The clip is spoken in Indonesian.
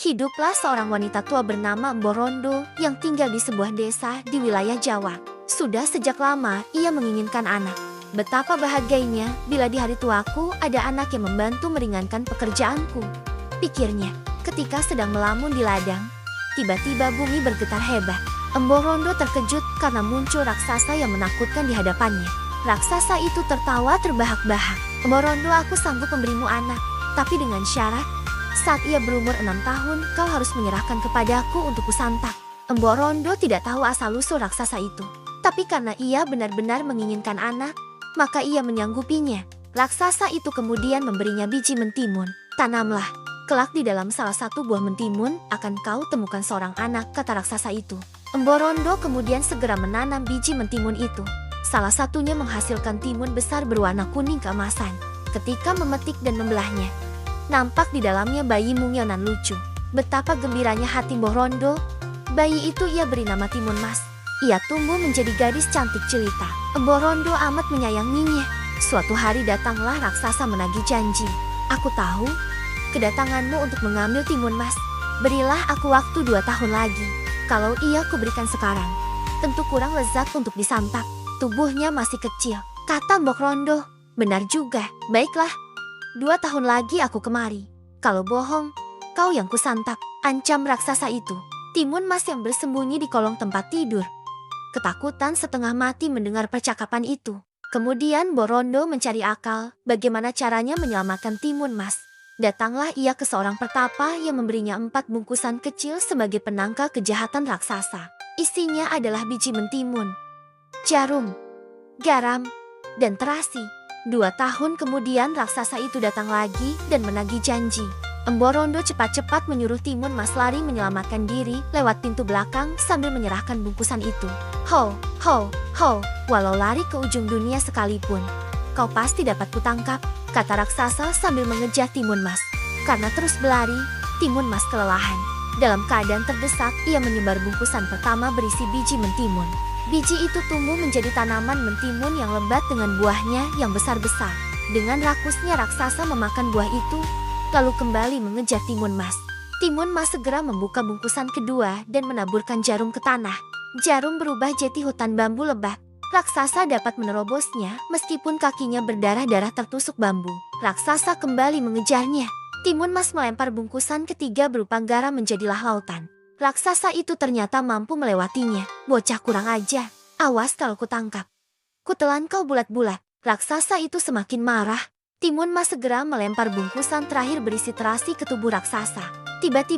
Hiduplah seorang wanita tua bernama Mborondo yang tinggal di sebuah desa di wilayah Jawa. Sudah sejak lama ia menginginkan anak. Betapa bahagianya bila di hari tuaku ada anak yang membantu meringankan pekerjaanku. Pikirnya, ketika sedang melamun di ladang, tiba-tiba bumi bergetar hebat. Mborondo terkejut karena muncul raksasa yang menakutkan di hadapannya. Raksasa itu tertawa terbahak-bahak. Mborondo, aku sanggup memberimu anak, tapi dengan syarat, saat ia berumur 6 tahun, kau harus menyerahkan kepadaku untuk kusantap. Mborondo tidak tahu asal-usul raksasa itu. Tapi karena ia benar-benar menginginkan anak, maka ia menyanggupinya. Raksasa itu kemudian memberinya biji mentimun. Tanamlah, kelak di dalam salah satu buah mentimun akan kau temukan seorang anak, kata raksasa itu. Mborondo kemudian segera menanam biji mentimun itu. Salah satunya menghasilkan timun besar berwarna kuning keemasan. Ketika memetik dan membelahnya, nampak di dalamnya bayi mungilnan lucu. Betapa gembiranya hati Mborondo. Bayi itu ia beri nama Timun Mas. Ia tumbuh menjadi gadis cantik jelita. Mborondo amat menyayanginya. Suatu hari datanglah raksasa menagih janji. Aku tahu kedatanganmu untuk mengambil Timun Mas. Berilah aku waktu 2 tahun lagi. Kalau ia kuberikan sekarang, tentu kurang lezat untuk disantap. Tubuhnya masih kecil, kata Mborondo. Benar juga, baiklah. 2 tahun lagi aku kemari. Kalau bohong, kau yang kusantap, ancam raksasa itu. Timun Mas yang bersembunyi di kolong tempat tidur ketakutan setengah mati mendengar percakapan itu. Kemudian Mborondo mencari akal bagaimana caranya menyelamatkan Timun Mas. Datanglah ia ke seorang pertapa yang memberinya 4 bungkusan kecil sebagai penangkal kejahatan raksasa. Isinya adalah biji mentimun, jarum, garam, dan terasi. 2 tahun kemudian raksasa itu datang lagi dan menagih janji. Mborondo cepat-cepat menyuruh Timun Mas lari menyelamatkan diri lewat pintu belakang sambil menyerahkan bungkusan itu. Ho, ho, ho, walau lari ke ujung dunia sekalipun, kau pasti dapat kutangkap, kata raksasa sambil mengejar Timun Mas. Karena terus berlari, Timun Mas kelelahan. Dalam keadaan terdesak, ia menyebar bungkusan pertama berisi biji mentimun. Biji itu tumbuh menjadi tanaman mentimun yang lebat dengan buahnya yang besar-besar. Dengan rakusnya raksasa memakan buah itu, lalu kembali mengejar Timun Mas. Timun Mas segera membuka bungkusan kedua dan menaburkan jarum ke tanah. Jarum berubah jadi hutan bambu lebat. Raksasa dapat menerobosnya meskipun kakinya berdarah-darah tertusuk bambu. Raksasa kembali mengejarnya. Timun Mas melempar bungkusan ketiga berupa garam menjadilah lautan. Raksasa itu ternyata mampu melewatinya. Bocah kurang ajar, awas kalau kutangkap. Kutelan kau bulat-bulat. Raksasa itu semakin marah. Timun Mas segera melempar bungkusan terakhir berisi terasi ke tubuh raksasa. Tiba-tiba